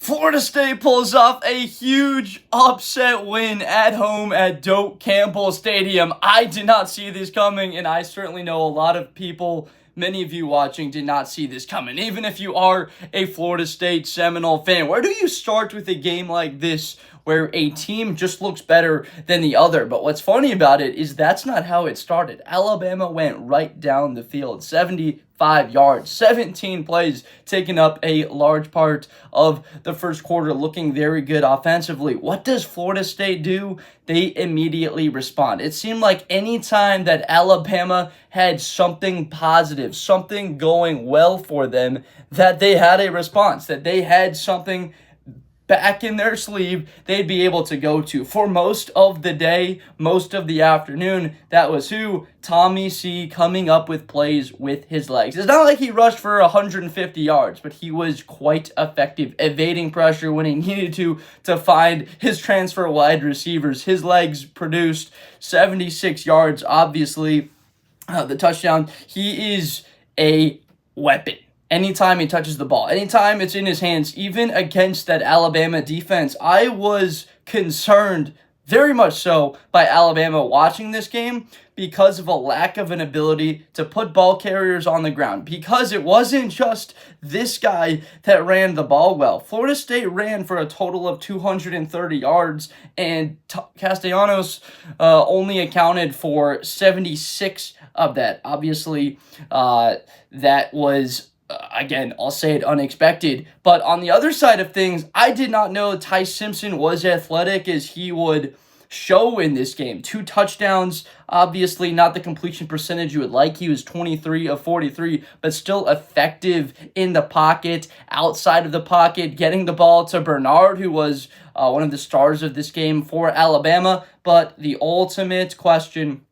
Florida State pulls off a huge upset win at home at Doak Campbell Stadium. I did not see this coming, and I certainly know a lot of people, many of you watching, did not see this coming. Even if you are a Florida State Seminole fan, where do you start with a game like this where a team just looks better than the other? But what's funny about it is that's not how it started. Alabama went right down the field, 75 yards, 17 plays, taking up a large part of the first quarter, looking very good offensively. What does Florida State do? They immediately respond. It seemed like any time that Alabama had something positive, something going well for them, that they had a response, that they had something back in their sleeve they'd be able to go to. For most of the day, most of the afternoon, that was who? Tommy C coming up with plays with his legs. It's not like he rushed for 150 yards, but he was quite effective, evading pressure when he needed to find his transfer wide receivers. His legs produced 76 yards, obviously. The touchdown, he is a weapon. Anytime he touches the ball, anytime it's in his hands, even against that Alabama defense, I was concerned, very much so, by Alabama watching this game because of a lack of an ability to put ball carriers on the ground. Because it wasn't just this guy that ran the ball well. Florida State ran for a total of 230 yards, and Castellanos only accounted for 76 of that. Obviously, that was... Again, I'll say it, unexpected. But on the other side of things, I did not know Ty Simpson was athletic as he would show in this game. 2 touchdowns, obviously not the completion percentage you would like. He was 23 of 43, but still effective in the pocket, outside of the pocket, getting the ball to Bernard, who was one of the stars of this game for Alabama. But the ultimate question,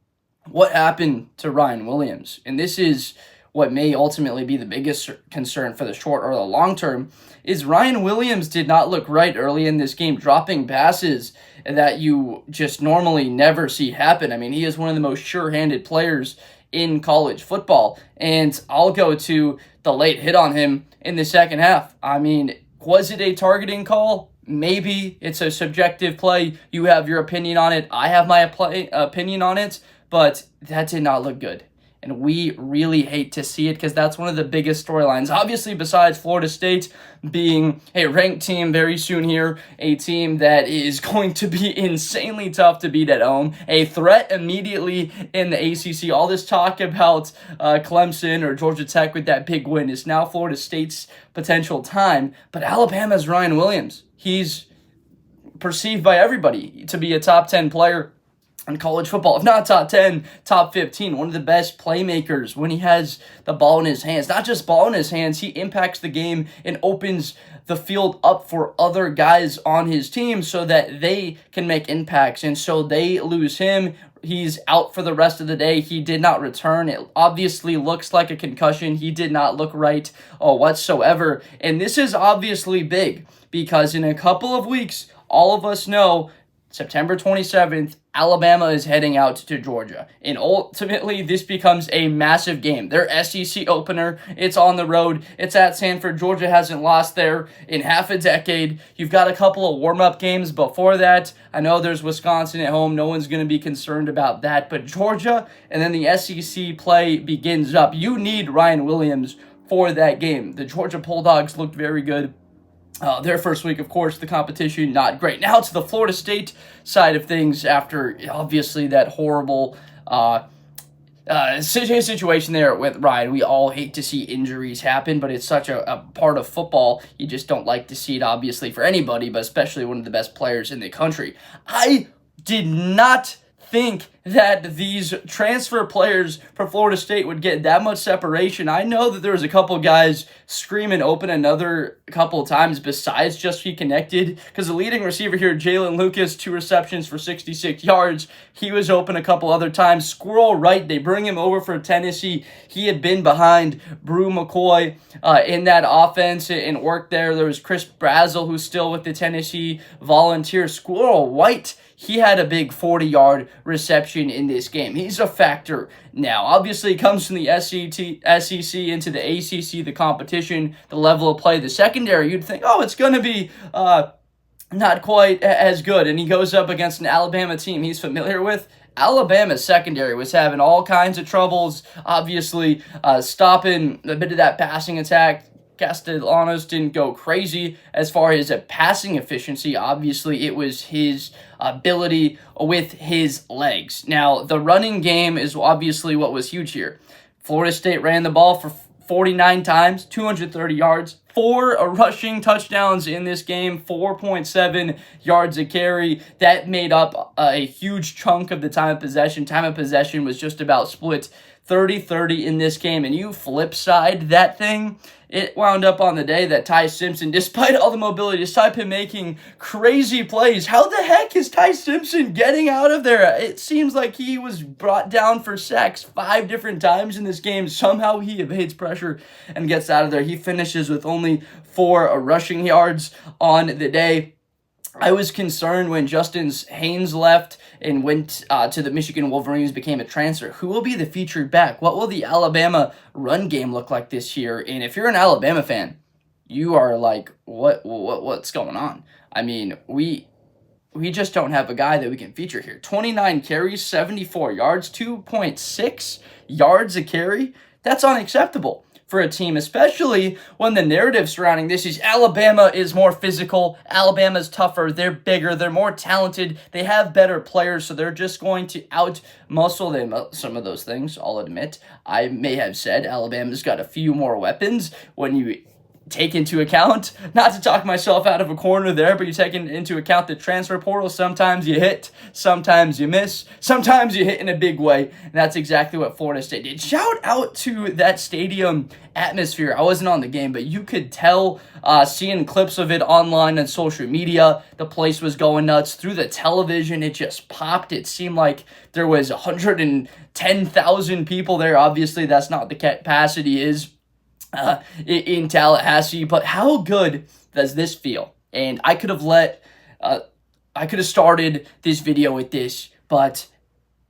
what happened to Ryan Williams? And this is what may ultimately be the biggest concern for the short or the long term, is Ryan Williams did not look right early in this game, dropping passes that you just normally never see happen. I mean, he is one of the most sure-handed players in college football, and I'll go to the late hit on him in the second half. I mean, was it a targeting call? Maybe. It's a subjective play. You have your opinion on it. I have my opinion on it, but that did not look good. And we really hate to see it because that's one of the biggest storylines. Obviously, besides Florida State being a ranked team very soon here, a team that is going to be insanely tough to beat at home, a threat immediately in the ACC. All this talk about Clemson or Georgia Tech with that big win is now Florida State's potential time. But Alabama's Ryan Williams. He's perceived by everybody to be a top 10 player in college football, if not top 10, top 15, one of the best playmakers when he has the ball in his hands. Not just ball in his hands, he impacts the game and opens the field up for other guys on his team so that they can make impacts. And so they lose him. He's out for the rest of the day. He did not return. It obviously looks like a concussion. He did not look right whatsoever. And this is obviously big because in a couple of weeks, all of us know September 27th, Alabama is heading out to Georgia. And ultimately, this becomes a massive game. Their SEC opener, it's on the road. It's at Sanford. Georgia hasn't lost there in half a decade. You've got a couple of warm-up games before that. I know there's Wisconsin at home. No one's going to be concerned about that. But Georgia and then the SEC play begins up. You need Ryan Williams for that game. The Georgia Bulldogs looked very good. Their first week, of course, the competition, not great. Now to the Florida State side of things after, obviously, that horrible situation there with Ryan. We all hate to see injuries happen, but it's such a part of football. You just don't like to see it, obviously, for anybody, but especially one of the best players in the country. I did not think that these transfer players for Florida State would get that much separation. I know that there was a couple guys screaming open another couple of times besides just be connected, because the leading receiver here, Jalen Lucas, 2 receptions for 66 yards. He was open a couple other times. Squirrel right, they bring him over for Tennessee. He had been behind Brew McCoy in that offense and worked there. There was Chris Brazel, who's still with the Tennessee Volunteers. Squirrel White, he had a big 40-yard reception possession in this game. He's a factor now. Obviously, it comes from the SEC into the ACC, the competition, the level of play, the secondary. You'd think, oh, it's going to be not quite as good. And he goes up against an Alabama team he's familiar with. Alabama's secondary was having all kinds of troubles, obviously stopping a bit of that passing attack. Castellanos didn't go crazy as far as a passing efficiency. Obviously, it was his ability with his legs. Now, the running game is obviously what was huge here. Florida State ran the ball for 49 times, 230 yards, 4 rushing touchdowns in this game, 4.7 yards a carry. That made up a huge chunk of the time of possession. Time of possession was just about split 30-30 in this game, and you flip side that thing, it wound up on the day that Ty Simpson, despite all the mobility, despite him making crazy plays, how the heck is Ty Simpson getting out of there? It seems like he was brought down for sacks 5 different times in this game. Somehow he evades pressure and gets out of there. He finishes with only 4 rushing yards on the day. I was concerned when Justin Haynes left and went to the Michigan Wolverines, became a transfer. Who will be the featured back? What will the Alabama run game look like this year? And if you're an Alabama fan, you are like, what's going on? I mean, we just don't have a guy that we can feature here. 29 carries, 74 yards, 2.6 yards a carry. That's unacceptable for a team, especially when the narrative surrounding this is Alabama is more physical, Alabama's tougher, they're bigger, they're more talented, they have better players, so they're just going to out-muscle them. Some of those things, I'll admit. I may have said Alabama's got a few more weapons when you take into account, not to talk myself out of a corner there, but you take into account the transfer portal. Sometimes you hit, sometimes you miss, sometimes you hit in a big way, and that's exactly what Florida State did. Shout out to that stadium atmosphere. I wasn't on the game, but you could tell, seeing clips of it online and social media, the place was going nuts. Through the television, it just popped. It seemed like there was 110,000 people there. Obviously, that's not the capacity is in Tallahassee, but how good does this feel? And I could have started this video with this, but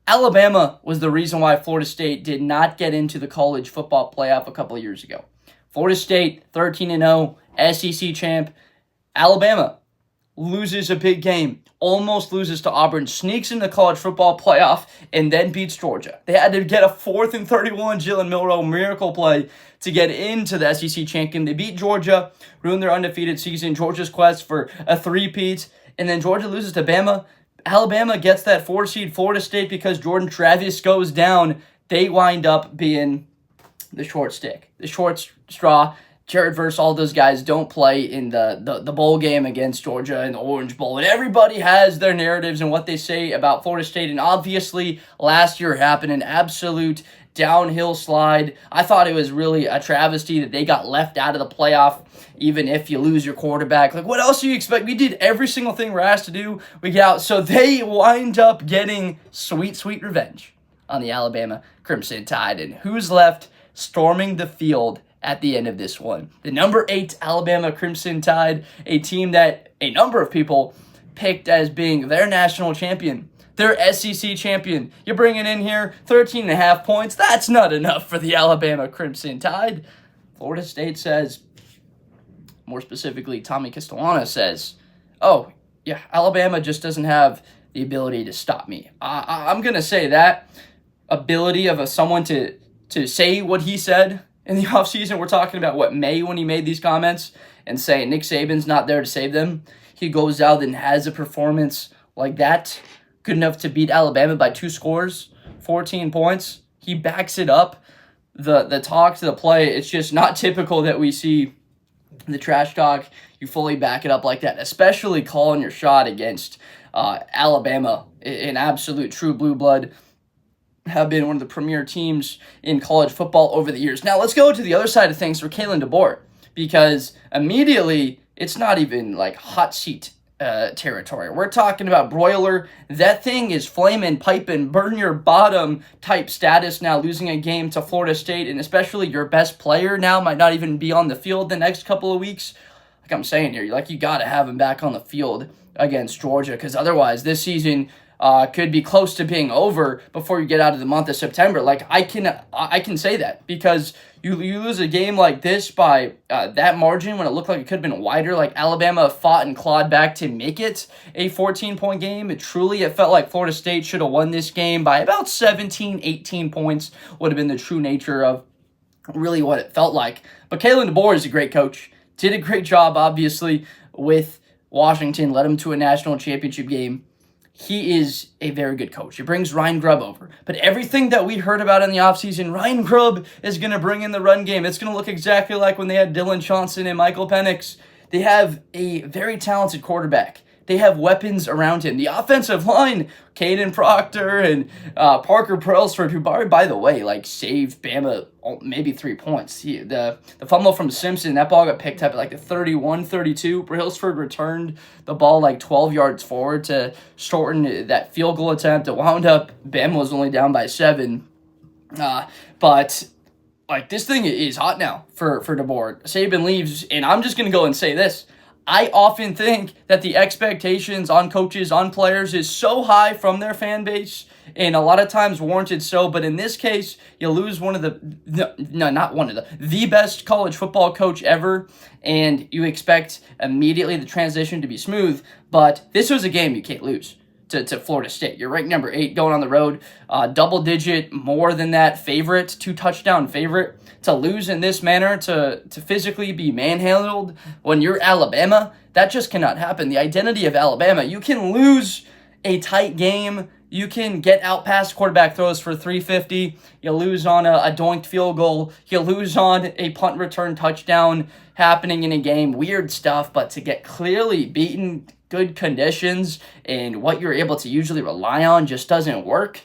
Alabama was the reason why Florida State did not get into the college football playoff a couple of years ago. Florida State 13-0, SEC champ. Alabama loses a big game, almost loses to Auburn, sneaks in the college football playoff, and then beats Georgia. They had to get a 4th and 31 Jalen Milroe miracle play to get into the SEC champion. They beat Georgia, ruined their undefeated season, Georgia's quest for a three-peat, and then Georgia loses to Bama. Alabama gets that 4 seed Florida State because Jordan Travis goes down. They wind up being the short stick, the short straw. Jared Verse, all those guys don't play in the bowl game against Georgia in the Orange Bowl. And everybody has their narratives and what they say about Florida State. And obviously, last year happened an absolute downhill slide. I thought it was really a travesty that they got left out of the playoff, even if you lose your quarterback. Like, what else do you expect? We did every single thing we're asked to do. We get out. So they wind up getting sweet, sweet revenge on the Alabama Crimson Tide. And who's left storming the field at the end of this one? The number 8 Alabama Crimson Tide, a team that a number of people picked as being their national champion, their SEC champion. You're bringing in here 13.5 points. That's not enough for the Alabama Crimson Tide. Florida State says, more specifically, Tommy Castellanos says, oh, yeah, Alabama just doesn't have the ability to stop me. I'm going to say that ability of someone to say what he said in the offseason. We're talking about, May when he made these comments and saying Nick Saban's not there to save them. He goes out and has a performance like that, good enough to beat Alabama by 2 scores, 14 points. He backs it up. The talk to the play, it's just not typical that we see the trash talk. You fully back it up like that, especially calling your shot against Alabama, an absolute true blue blood. Have been one of the premier teams in college football over the years. Now, let's go to the other side of things for Kalen DeBoer, because immediately it's not even like hot seat territory. We're talking about broiler. That thing is flaming, piping, burn your bottom type status now, losing a game to Florida State, and especially your best player now might not even be on the field the next couple of weeks. Like I'm saying here, you got to have him back on the field against Georgia, because otherwise this season, could be close to being over before you get out of the month of September. Like, I can say that because you lose a game like this by that margin when it looked like it could have been wider. Like, Alabama fought and clawed back to make it a 14-point game. It felt like Florida State should have won this game by about 17, 18 points would have been the true nature of really what it felt like. But Kalen DeBoer is a great coach. Did a great job, obviously, with Washington. Led them to a national championship game. He is a very good coach. He brings Ryan Grubb over. But everything that we heard about in the offseason, Ryan Grubb is going to bring in the run game. It's going to look exactly like when they had Dylan Johnson and Michael Penix. They have a very talented quarterback. They have weapons around him. The offensive line, Caden Proctor and Parker Brailsford, who, by the way, like, saved Bama maybe 3 points. The fumble from Simpson, that ball got picked up at like the 31-32. Brailsford returned the ball like 12 yards forward to shorten that field goal attempt. It wound up, Bama was only down by 7. But like, this thing is hot now for DeBoer. Saban leaves, and I'm just going to go and say this. I often think that the expectations on coaches, on players, is so high from their fan base, and a lot of times warranted so, but in this case, you lose the best college football coach ever, and you expect immediately the transition to be smooth, but this was a game you can't lose to Florida State. You're ranked number 8 going on the road, double-digit, more than that favorite, 2-touchdown favorite. To lose in this manner, to physically be manhandled when you're Alabama, that just cannot happen. The identity of Alabama, you can lose a tight game, you can get out past quarterback throws for 350, you lose on a doinked field goal, you lose on a punt return touchdown happening in a game, weird stuff, but to get clearly beaten, good conditions, and what you're able to usually rely on just doesn't work.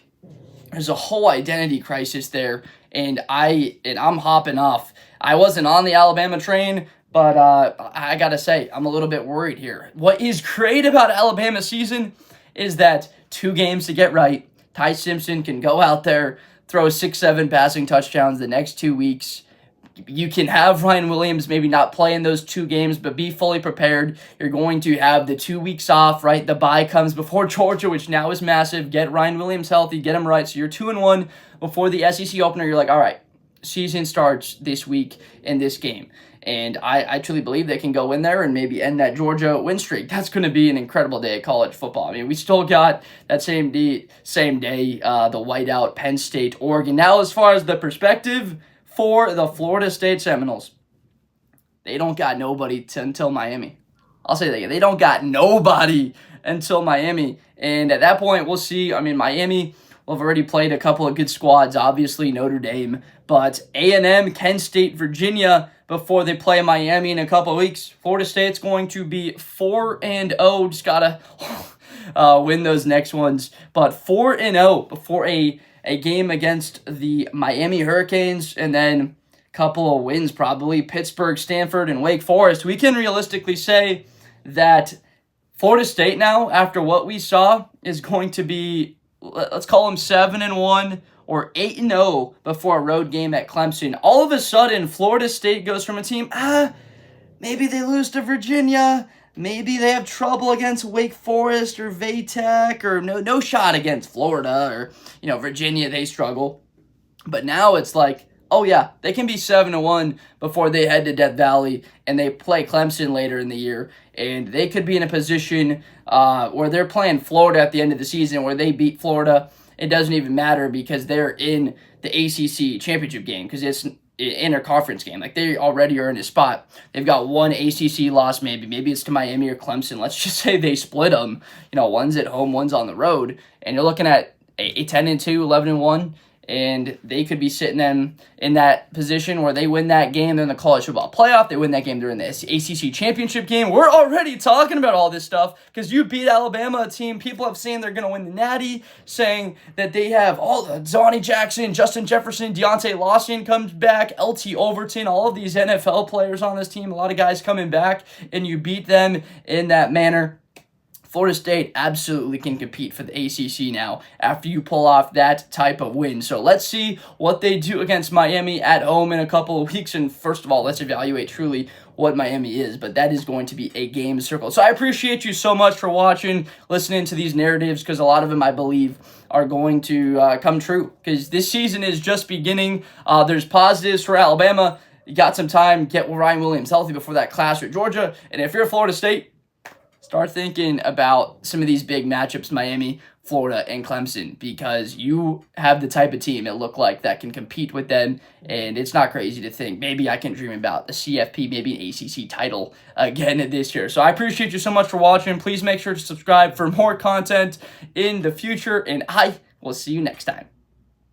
There's a whole identity crisis there, and I'm hopping off. I wasn't on the Alabama train, but I gotta say, I'm a little bit worried here. What is great about Alabama's season is that 2 games to get right. Ty Simpson can go out there, throw 6-7 passing touchdowns the next 2 weeks. You can have Ryan Williams maybe not play in those 2 games, but be fully prepared. You're going to have the 2 weeks off, right? The bye comes before Georgia, which now is massive. Get Ryan Williams healthy, get him right. So you're 2-1 before the SEC opener. You're like, all right, season starts this week in this game. And I truly believe they can go in there and maybe end that Georgia win streak. That's going to be an incredible day of college football. I mean, we still got that same day, the whiteout, Penn State, Oregon. Now, as far as the perspective for the Florida State Seminoles, they don't got nobody until Miami. I'll say that again. They don't got nobody until Miami. And at that point, we'll see. I mean, Miami will have already played a couple of good squads, obviously Notre Dame. But A&M, Kent State, Virginia, before they play Miami in a couple of weeks. Florida State's going to be 4-0. Just got to win those next ones. But 4-0 before a game against the Miami Hurricanes, and then a couple of wins probably, Pittsburgh, Stanford, and Wake Forest. We can realistically say that Florida State now, after what we saw, is going to be, let's call them 7-1 or 8-0 before a road game at Clemson. All of a sudden, Florida State goes from a team, maybe they lose to Virginia, maybe they have trouble against Wake Forest or Vatech, or no shot against Florida, or Virginia, they struggle. But now it's like, oh yeah, they can be 7-1 before they head to Death Valley and they play Clemson later in the year, and they could be in a position where they're playing Florida at the end of the season, where they beat Florida. It doesn't even matter because they're in the ACC championship game, because it's an interconference game. Like, they already are in a spot. They've got one ACC loss, maybe it's to Miami or Clemson. Let's just say they split them. One's at home, one's on the road, and you're looking at a 10-2, 11-1. And they could be sitting in that position where they win that game during the college football playoff. They win that game during the ACC championship game. We're already talking about all this stuff because you beat Alabama, a team people have seen they're going to win the Natty, saying that they have all the Donnie Jackson, Justin Jefferson, Deontay Lawson comes back, LT Overton, all of these NFL players on this team, a lot of guys coming back, and you beat them in that manner. Florida State absolutely can compete for the ACC now after you pull off that type of win. So let's see what they do against Miami at home in a couple of weeks. And first of all, let's evaluate truly what Miami is, but that is going to be a game circle. So I appreciate you so much for watching, listening to these narratives, because a lot of them, I believe, are going to come true, because this season is just beginning. There's positives for Alabama. You got some time, get Ryan Williams healthy before that clash with Georgia. And if you're Florida State, start thinking about some of these big matchups, Miami, Florida, and Clemson, because you have the type of team, it looked like, that can compete with them. And it's not crazy to think maybe I can dream about the CFP, maybe an ACC title again this year. So I appreciate you so much for watching. Please make sure to subscribe for more content in the future, and I will see you next time.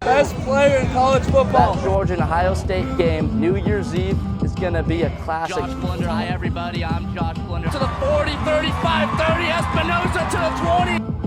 Best player in college football. That Georgia and Ohio State game, New Year's Eve, is going to be a classic. Josh Blunder. Hi, everybody. I'm Josh Blunder. To the 40, 35, 30, Espinosa to the 20.